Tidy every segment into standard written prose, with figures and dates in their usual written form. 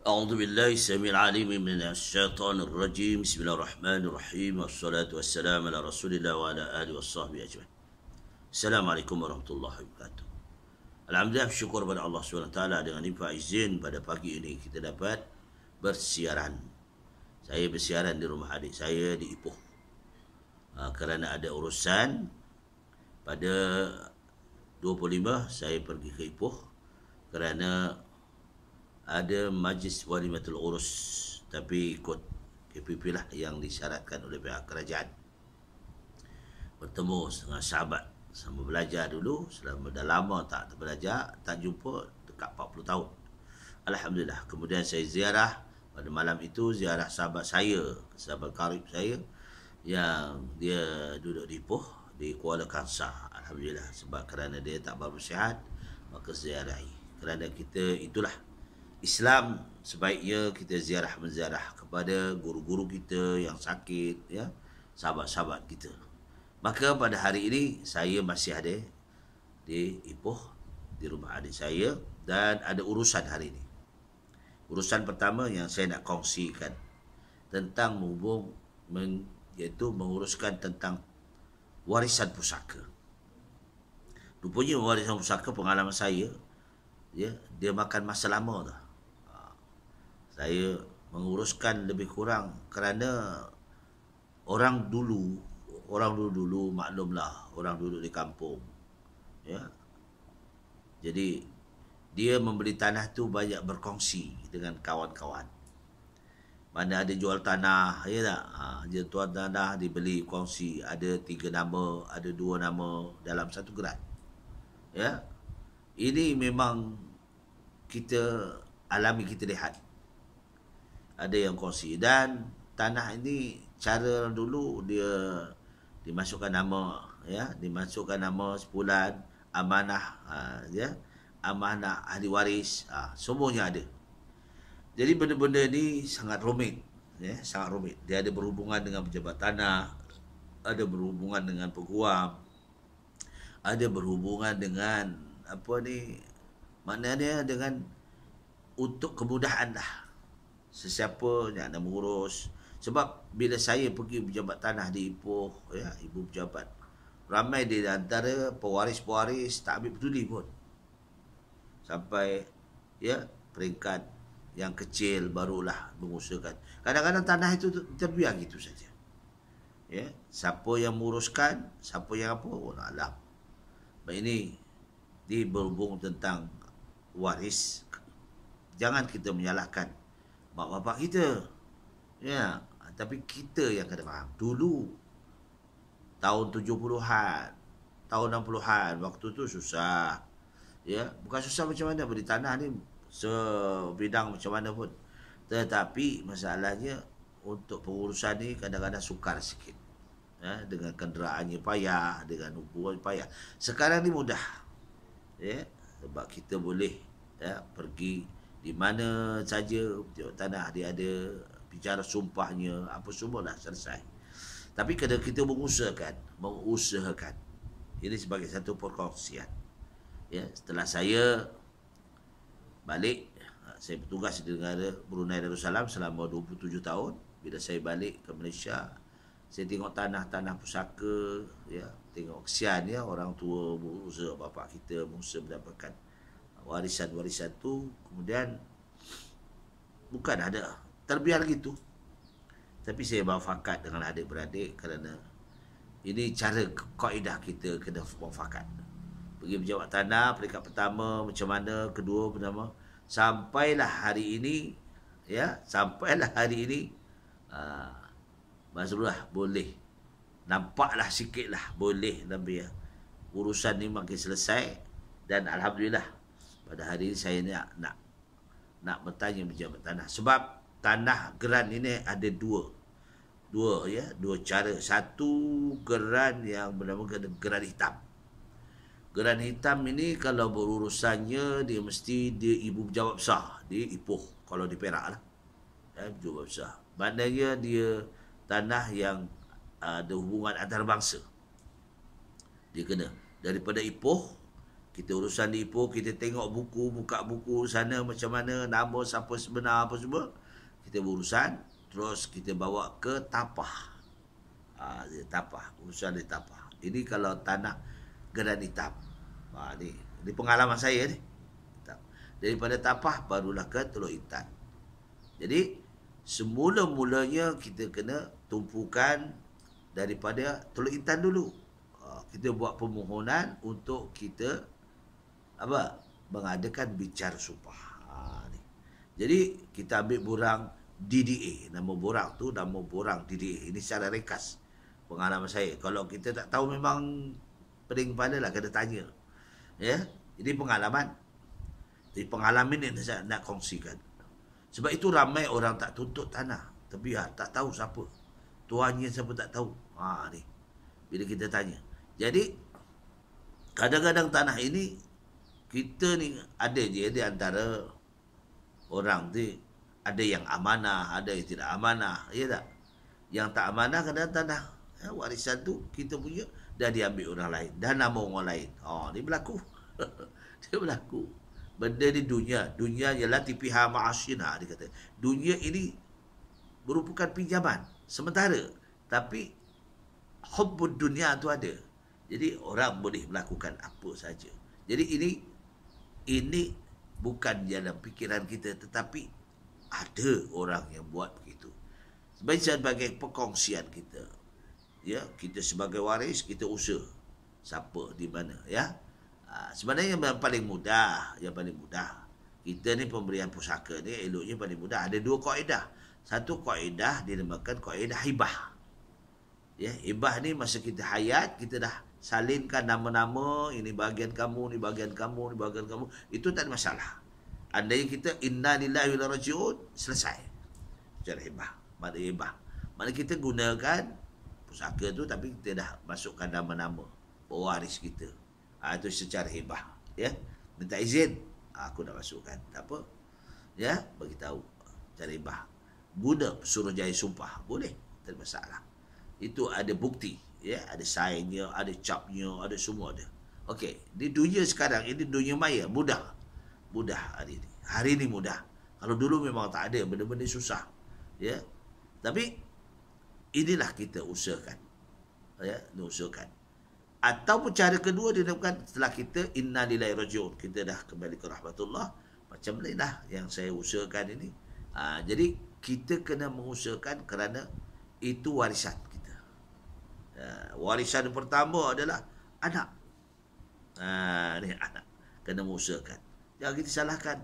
أعوذ بالله السميع العليم من الشيطان الرجيم. بسم الله الرحمن الرحيم، والصلاة والسلام على رسول الله وعلى آله وصحبه أجمعين. السلام عليكم ورحمة الله وبركاته. Alhamdulillah, bersyukur pada Allah SWT dengan limpah izin pada pagi ini kita dapat bersiaran. Saya bersiaran di rumah adik saya di Ipoh. Kerana ada urusan pada 25 saya pergi ke Ipoh kerana ada majlis walimatul urus, tapi ikut KPP lah yang disyaratkan oleh pihak kerajaan. Bertemu dengan sahabat sama belajar dulu, selama dah lama tak belajar, tak jumpa dekat 40 tahun. Alhamdulillah. Kemudian saya ziarah pada malam itu, ziarah sahabat saya, sahabat karib saya yang dia duduk di Ipoh, di Kuala Kangsar. Alhamdulillah, sebab kerana dia tak bersihat, maka ziarahi. Kerana kita itulah Islam, sebaiknya kita menziarah kepada guru-guru kita yang sakit, ya, sahabat-sahabat kita. Maka pada hari ini saya masih ada di Ipoh, di rumah adik saya, dan ada urusan hari ini. Urusan pertama yang saya nak kongsikan tentang iaitu menguruskan tentang warisan pusaka. Rupanya warisan pusaka, pengalaman saya, ya, dia makan masa lama dah. Saya menguruskan lebih kurang kerana orang dulu maklumlah, orang duduk di kampung, ya. Jadi dia membeli tanah tu banyak berkongsi dengan kawan-kawan. Mana ada jual tanah, ya tak? Dia tuan tanah dibeli kongsi, ada 3 nama, ada 2 nama dalam satu gerai. Ya. Ini memang kita alami, kita lihat. Ada yang kongsi, dan tanah ini cara dulu dia dimasukkan nama, ya, dimasukkan nama sebulan, amanah, ya, amanah ahli waris, semuanya ada. Jadi benda-benda ni sangat rumit, ya, sangat rumit. Dia ada berhubungan dengan pejabat tanah, ada berhubungan dengan peguam, ada berhubungan dengan maknanya dengan untuk kemudahan lah sesiapa yang nak mengurus. Sebab bila saya pergi pejabat tanah di Ipoh, ya, ibu pejabat, ramai di antara pewaris-pewaris tak ambil peduli pun. Sampai, ya, peringkat yang kecil barulah mengusahakan. Kadang-kadang tanah itu terbiar gitu saja. Ya, siapa yang menguruskan, siapa yang apa, Allah alam. Ini berhubung tentang waris. Jangan kita menyalahkan mak bapak kita, ya, tapi kita yang kena faham. Dulu tahun 70-an, tahun 60-an, waktu tu susah, ya, bukan susah macam mana, beli tanah ni sebidang macam mana pun, tetapi masalahnya untuk pengurusan ni kadang-kadang sukar sikit, ya, dengan kenderaannya payah, dengan hubungan payah. Sekarang ni mudah, ya, sebab kita boleh, ya, pergi di mana saja pejabat tanah, dia ada bicara sumpahnya, apa semua dah selesai. Tapi kadang kita mengusahakan ini sebagai satu perkongsian. Ya, setelah saya balik, saya bertugas di negara Brunei Darussalam selama 27 tahun. Bila saya balik ke Malaysia, saya tengok tanah-tanah pusaka, ya, tengok kesian, ya, orang tua berusaha, bapa kita berusaha mendapatkan warisan-warisan tu, kemudian bukan ada terbiar gitu. Tapi saya berfakat dengan adik-beradik kerana ini cara kaedah kita kena berfakat. Pergi pejabat tanah peringkat pertama macam mana, kedua pertama, sampailah hari ini, ya, Mazrullah boleh nampaklah sikitlah boleh lebih, ya, urusan ni makin selesai. Dan alhamdulillah pada hari ini saya nak bertanya pejabat tanah, sebab tanah geran ini ada dua cara. Satu geran yang bernama geran hitam. Geran hitam ini kalau berurusannya dia mesti dia ibu pejabat besar di Ipoh, kalau di Perak lah, ya, pejabat besar. Maknanya dia tanah yang ada hubungan antarabangsa. Dia kena daripada Ipoh Kita urusan di Ipoh, kita tengok buku, buka buku sana macam mana, nama siapa sebenar apa semua. Kita berurusan, terus kita bawa ke Tapah. Dia Tapah, urusan di Tapah. Ini kalau tanah Geran Hitam. Ini pengalaman saya ni. Daripada Tapah barulah ke Teluk Intan. Jadi semula-mulanya kita kena tumpukan daripada Teluk Intan dulu. Kita buat permohonan untuk kita mengadakan bicara sumpah. Ni. Jadi kita ambil borang DDA. Nama borang tu nama borang DDA. Ini secara ringkas pengalaman saya. Kalau kita tak tahu memang pening kepala lah, kena tanya. Ya, jadi pengalaman. Jadi pengalaman ini saya nak kongsikan. Sebab itu ramai orang tak tuntut tanah. Tapi tak tahu siapa. Tuannya siapa tak tahu. Ni. Bila kita tanya. Jadi kadang-kadang tanah ini kita ni ada je di antara orang tu, ada yang amanah, ada yang tidak amanah, ya tak? Yang tak amanah kadang tanah warisan tu kita punya dah diambil orang lain, dah nama orang lain. Ni berlaku. Dia berlaku. Benda di dunia ialah tipiha ma'asyina, dia kata. Dunia ini merupakan pinjaman sementara, tapi hubbud dunia tu ada. Jadi orang boleh melakukan apa saja. Jadi ini bukan dalam fikiran kita, tetapi ada orang yang buat begitu. Sebagai perkongsian kita. Ya, kita sebagai waris kita usaha siapa di mana, ya. Sebenarnya yang paling mudah, kita ni pemberian pusaka ni eloknya paling mudah. Ada dua kaedah. Satu kaedah dinamakan kaedah hibah. Ya, hibah ni masa kita hayat kita dah salinkan nama-nama, ini bahagian kamu, ni bahagian kamu, ni bahagian kamu. Itu tak ada masalah. Andai kita inna lillahi wa inna ilaihi raji'un, selesai. Cara hibah. Mana hibah? Mana kita gunakan pusaka tu tapi kita dah masukkan nama-nama pewaris kita. Itu secara hibah. Ya. Minta izin. Aku nak masukkan. Tak apa. Ya. Bagi tahu cara hibah. Guna Suruhjaya sumpah. Boleh. Tak ada masalah. Itu ada bukti. Ya, ada sainnya, ada capnya, ada semua ada. Okey, di dunia sekarang ini dunia maya mudah. Mudah hari ini. Hari ini mudah. Kalau dulu memang tak ada, benda-benda susah. Ya. Tapi inilah kita usahakan. Ya, usahakan. Ataupun cara kedua dinamakan setelah kita inna lillahi rajiun, kita dah kembali ke rahmatullah, macam inilah yang saya usahakan ini. Jadi kita kena mengusahakan kerana itu warisan. Warisan pertama adalah anak. Ni anak. Kena mengusahakan. Jangan kita salahkan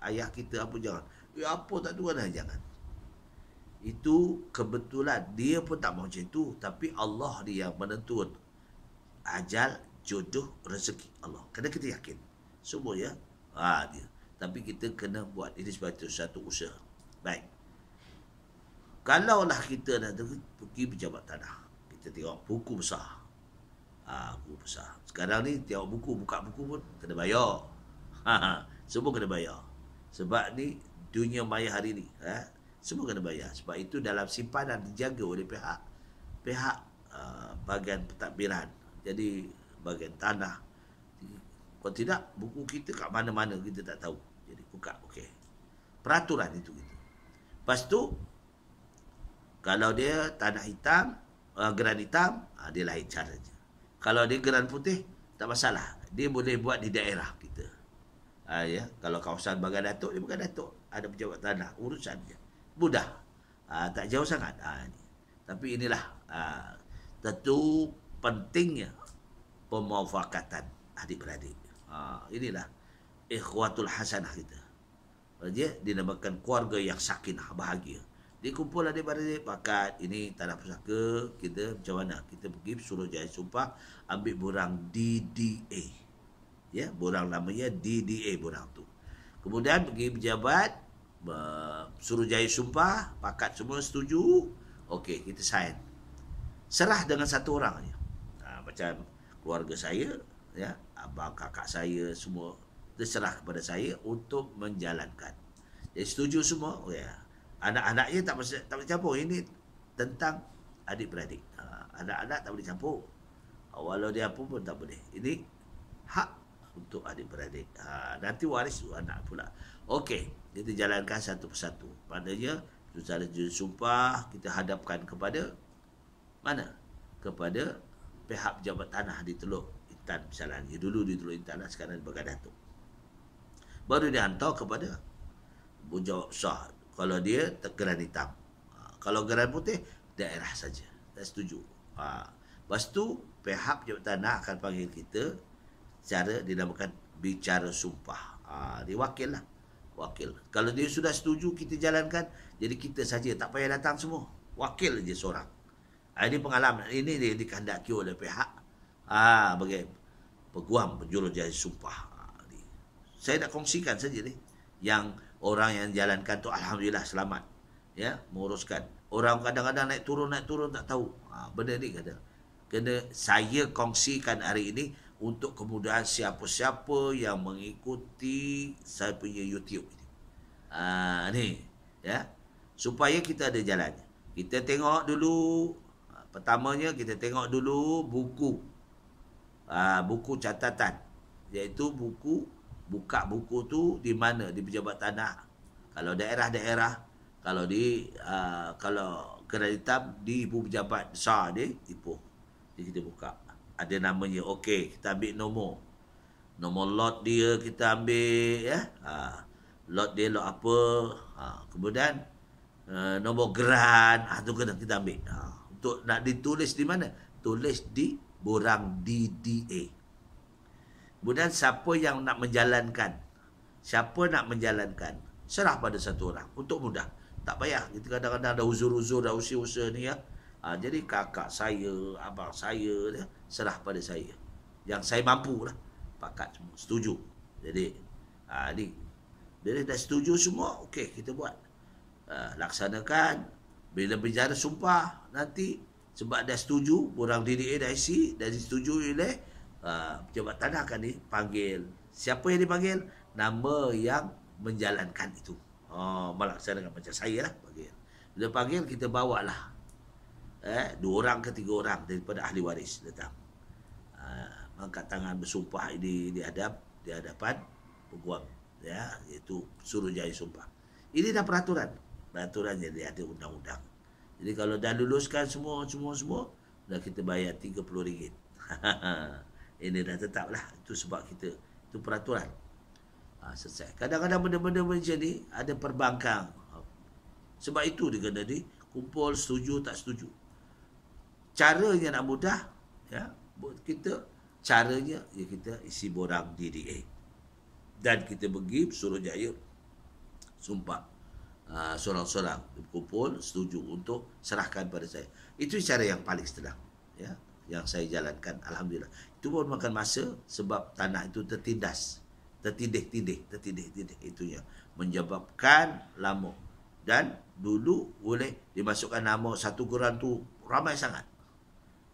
ayah kita apa, jangan. Apa tak tuan dah, jangan. Itu kebetulan dia pun tak mahu macam itu, tapi Allah dia yang menentukan ajal, jodoh, rezeki Allah. Kena kita yakin. Semua ya. Dia. Tapi kita kena buat ini sebagai satu usaha. Baik. Kalaulah kita dah pergi pejabat tanah, kita tengok buku besar. Buku besar. Sekarang ni tengok buku, buka buku pun kena bayar. Semua kena bayar. Sebab ni dunia maya hari ni. Semua kena bayar. Sebab itu dalam simpanan dijaga oleh pihak bahagian pentadbiran. Jadi bahagian tanah. Kalau tidak, buku kita kat mana-mana kita tak tahu. Jadi buka, okey. Peraturan itu gitu. Lepas tu, kalau dia tanah hitam, geran hitam, dia lain caranya. Kalau dia geran putih, tak masalah. Dia boleh buat di daerah kita. Ya, kalau kawasan Bagan Datuk, dia Bagan Datuk. Ada pejabat tanah, urusan dia. Mudah. Tak jauh sangat. Tapi inilah tentu pentingnya pemufakatan adik-beradik. Inilah ikhwatul hasanah kita. Dia dinamakan keluarga yang sakinah, bahagia. Dia kumpul adik-beradik, pakat ini tanah pusaka kita macam mana? Kita pergi Suruhjaya sumpah, ambil borang DDA. Ya, borang namanya DDA borang tu. Kemudian pergi pejabat Suruhjaya sumpah, pakat semua setuju. Okey, kita sign. Serah dengan satu orang je. Macam keluarga saya, ya, abang kakak saya semua terserah kepada saya untuk menjalankan. Jadi setuju semua. Ya. Anak-anaknya tak boleh campur. Ini tentang adik-beradik. Anak-anak tak boleh campur. Walau dia apa pun tak boleh. Ini hak untuk adik-beradik. Nanti waris anak pula. Okey, kita jalankan satu persatu. Maknanya secara sumpah kita hadapkan kepada mana? Kepada pihak pejabat tanah di Teluk Intan misalnya. Dulu di Teluk Intan, sekarang di Baghdad tu. Baru dia hantar kepada Penjawat Besar. Kalau dia geran hitam. Kalau geran putih, daerah saja. Tak setuju. Lepas tu, pihak pejabat tanah akan panggil kita secara dinamakan bicara sumpah. Dia wakil lah. Wakil. Kalau dia sudah setuju, kita jalankan. Jadi kita saja, tak payah datang semua. Wakil je seorang. Ini pengalaman. Ini dia dikehendaki oleh pihak bagi peguam penjurujaya sumpah. Saya nak kongsikan saja ni. Yang orang yang jalankan tu alhamdulillah selamat. Ya, menguruskan. Orang kadang-kadang naik turun tak tahu. Benda ni kena saya kongsikan hari ini untuk kemudahan siapa-siapa yang mengikuti saya punya YouTube ini. Ni ya. Supaya kita ada jalannya. Kita tengok dulu, pertamanya kita tengok dulu buku. Buku catatan, iaitu buka buku tu di mana? Di pejabat tanah. Kalau daerah-daerah, kalau kalau geran hitam di ibu pejabat besar di Ipoh. Jadi kita buka. Ada namanya. Okey, kita ambil nombor. Nombor lot dia kita ambil ya. Lot dia lot apa? Kemudian nombor geran, tu kena kita ambil. Untuk nak ditulis di mana? Tulis di borang DDA. Kemudian siapa yang nak menjalankan? Siapa nak menjalankan? Serah pada satu orang. Untuk mudah. Tak payah. Kita kadang-kadang ada uzur-uzur, ada usia-usia ni ya. Jadi kakak saya, abang saya, ya, serah pada saya. Yang saya mampu lah. Pakat semua. Setuju. Jadi, ni. Bila dah setuju semua, okey, kita buat. Laksanakan. Bila bicara sumpah, nanti, sebab dah setuju, borang DDA dah isi, dah disetujui oleh pejabat tanah akan dipanggil. Siapa yang dipanggil? Nama yang menjalankan itu. Melaksanakan macam saya lah panggil. Bila panggil, kita bawa lah 2 orang ke 3 orang daripada ahli waris datang. Angkat tangan bersumpah ini di hadapan peguam, ya, iaitu Suruhjaya Sumpah. Ini dah peraturan. Peraturan jadi ada undang-undang. Jadi kalau dah luluskan semua, dah kita bayar RM30. Ini dah tetap lah. Itu sebab kita, itu peraturan. Selesai. Kadang-kadang benda-benda macam ni ada perbangkang. Sebab itu dia kena kumpul, setuju, tak setuju. Caranya nak mudah, ya, buat kita, caranya ya kita isi borang DDA. Dan kita pergi Suruhjaya Sumpah. Sorang-sorang kumpul, setuju untuk serahkan pada saya. Itu cara yang paling senang, ya, yang saya jalankan, alhamdulillah. Itu pun makan masa sebab tanah itu tertindih-tindih itunya, menyebabkan lama. Dan dulu boleh dimasukkan nama satu geran tu ramai sangat.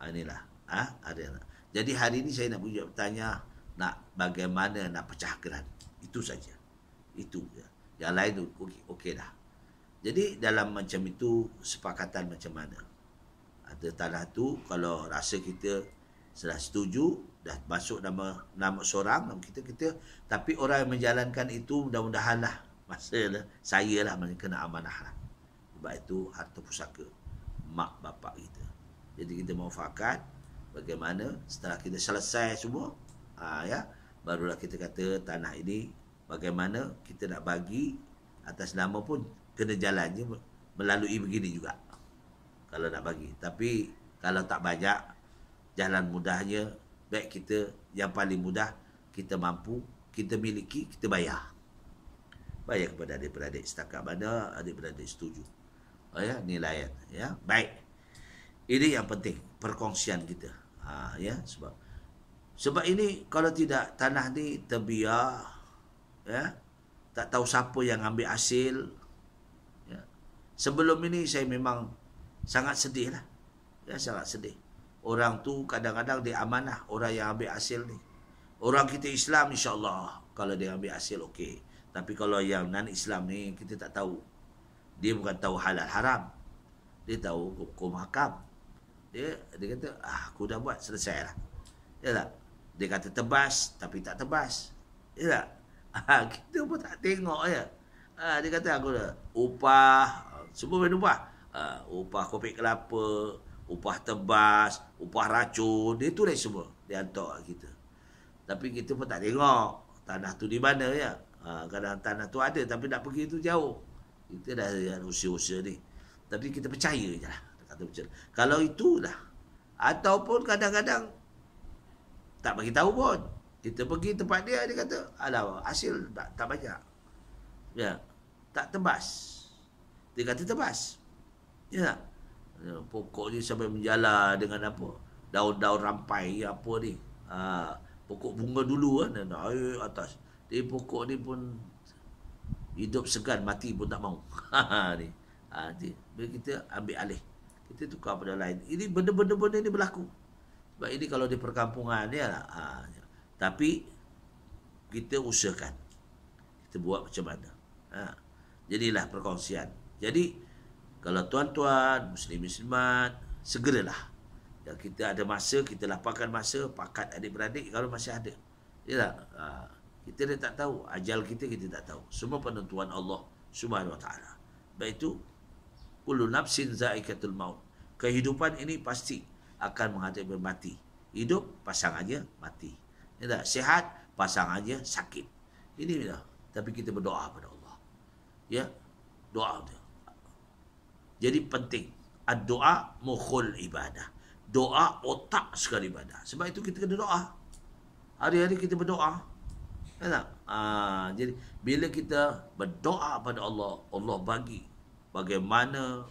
Inilah, ada. Jadi hari ini saya nak bertanya, nak bagaimana nak pecah geran. Itu saja. Itu ya. Yang lain tu okey dah. Jadi dalam macam itu sepakatan macam mana? Ada tanah tu kalau rasa kita sudah setuju, dah masuk nama seorang, nama kita, tapi orang yang menjalankan itu mudah-mudahan lah, saya lah kena amanah lah. Sebab itu harta pusaka mak bapak kita. Jadi kita muafakat bagaimana setelah kita selesai semua, ya, barulah kita kata tanah ini bagaimana kita nak bagi atas nama pun kena jalannya melalui begini juga. Kalau nak bagi. Tapi kalau tak banyak, jalan mudahnya, baik kita yang paling mudah, kita mampu, kita miliki, kita bayar. Bayar kepada adik-beradik setakat mana adik-beradik setuju. Ya, nilaian. Ya, baik. Ini yang penting, perkongsian kita. Ya, sebab ini kalau tidak tanah ni terbiar, ya, tak tahu siapa yang ambil hasil. Ya. Sebelum ini saya memang sangat sedih lah. Ya, sangat sedih. Orang tu kadang-kadang dia amanah, orang yang ambil hasil ni. Orang kita Islam insya-Allah kalau dia ambil hasil okey. Tapi kalau yang non-Islam ni kita tak tahu. Dia bukan tahu halal haram. Dia tahu hukum hakam. Dia kata, aku dah buat, selesai lah. Ya tak? Dia kata tebas tapi tak tebas. Ya tak? Kita pun tak tengok ya. Dia kata aku dah upah, semua main upah. Upah kopi kelapa, upah tebas, upah racun, dia tulis semua. Dia hantar kat kita. Tapi kita pun tak tengok tanah tu di mana ya. Kadang tanah tu ada tapi nak pergi tu jauh. Kita dah usia-usia ni. Tapi kita percaya je lah. Kata macam kalau itulah. Ataupun kadang-kadang tak bagi tahu pun. Kita pergi tempat dia, dia kata, alah, hasil tak banyak. Ya, tak tebas. Dia kata tebas. Ya, pokok ni sampai menjala dengan apa? Daun-daun rampai apa ni. Pokok bunga dulu kan, air atas. Dia pokok ni pun hidup segan, mati pun tak mau. Ni. Bila kita ambil alih. Kita tukar pada lain. Ini benda-benda ni berlaku. Sebab ini kalau di perkampungan dia lah. Tapi kita usahakan. Kita buat macam mana. Jadilah perkongsian. Jadi kalau tuan-tuan, muslim-muslimat, segeralah. Ya, kita ada masa, kita lapangkan masa, pakat adik-beradik kalau masih ada. Ya tak? Kita dah tak tahu. Ajal kita tak tahu. Semua penentuan Allah Subhanahu Wa Taala. Baik itu, kullu nafsin zaikatul maut. Kehidupan ini pasti akan menghadapi mati. Hidup, pasangannya mati. Ya tak? Sihat, pasangannya sakit. Ini dah. Tapi kita berdoa pada Allah. Ya, doa dia. Jadi penting. Doa mukhul ibadah. Doa otak sekali ibadah. Sebab itu kita kena doa. Hari-hari kita berdoa. Ya tak? Jadi bila kita berdoa pada Allah, Allah bagi bagaimana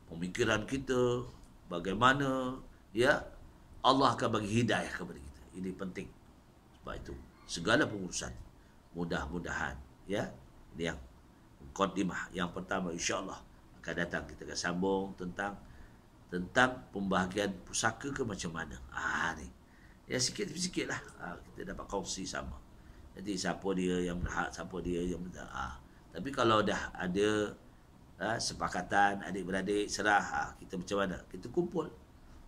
pemikiran kita, bagaimana ya Allah akan bagi hidayah kepada kita. Ini penting. Sebab itu segala pengurusan mudah-mudahan ya. Ini yang mukadimah yang pertama, insya-Allah akan datang kita akan sambung tentang pembahagian pusaka ke macam mana. Ni. Ya sikit-sikit lah kita dapat kongsi sama. Jadi siapa dia yang berhak, siapa dia yang berhak. Tapi kalau dah ada sepakatan adik-beradik serah, kita macam mana? Kita kumpul.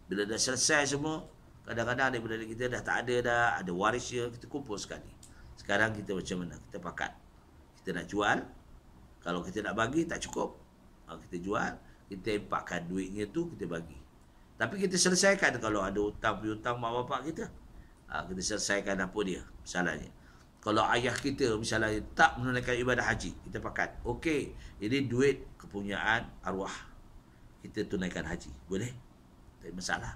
Bila dah selesai semua, kadang-kadang adik-beradik kita dah tak ada warisnya, kita kumpul sekali. Sekarang kita macam mana? Kita pakat. Kita nak jual. Kalau kita nak bagi, tak cukup. Kita jual, kita impakkan duitnya tu, kita bagi. Tapi kita selesaikan kalau ada hutang-piutang mak bapak kita. Kita selesaikan apa dia, misalnya. Kalau ayah kita misalnya tak menunaikan ibadah haji, kita pakat. Okey, ini duit kepunyaan arwah. Kita tunaikan haji. Boleh? Tak ada masalah.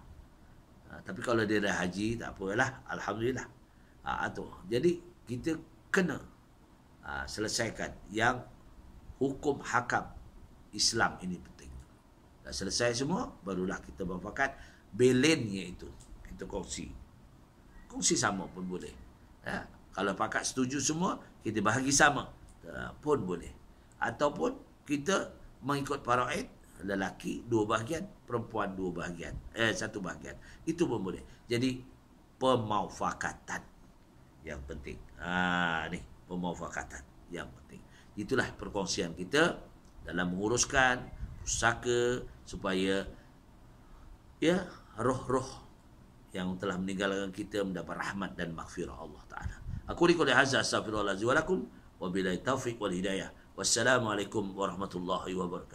Tapi kalau dia dah haji, tak apalah. Alhamdulillah. Jadi, kita kena selesaikan yang hukum hakam Islam ini penting. Dah selesai semua, barulah kita berpakat belennya itu. Kita kongsi. Kongsi sama pun boleh. Ya. Kalau pakat setuju semua, kita bahagi sama pun boleh. Ataupun kita mengikut faraid, lelaki 2 bahagian, perempuan 2 bahagian. 1 bahagian. Itu pun boleh. Jadi, pemaufakatan yang penting. Ni, pemaufakatan yang penting. Itulah perkongsian kita dalam menguruskan pusaka supaya ya roh-roh yang telah meninggalkan kita mendapat rahmat dan maghfirah Allah Ta'ala. Aku liqul hadza astaghfirullahalazim wa lakum wa billahi taufiq wal hidayah. Wassalamualaikum warahmatullahi wabarakatuh.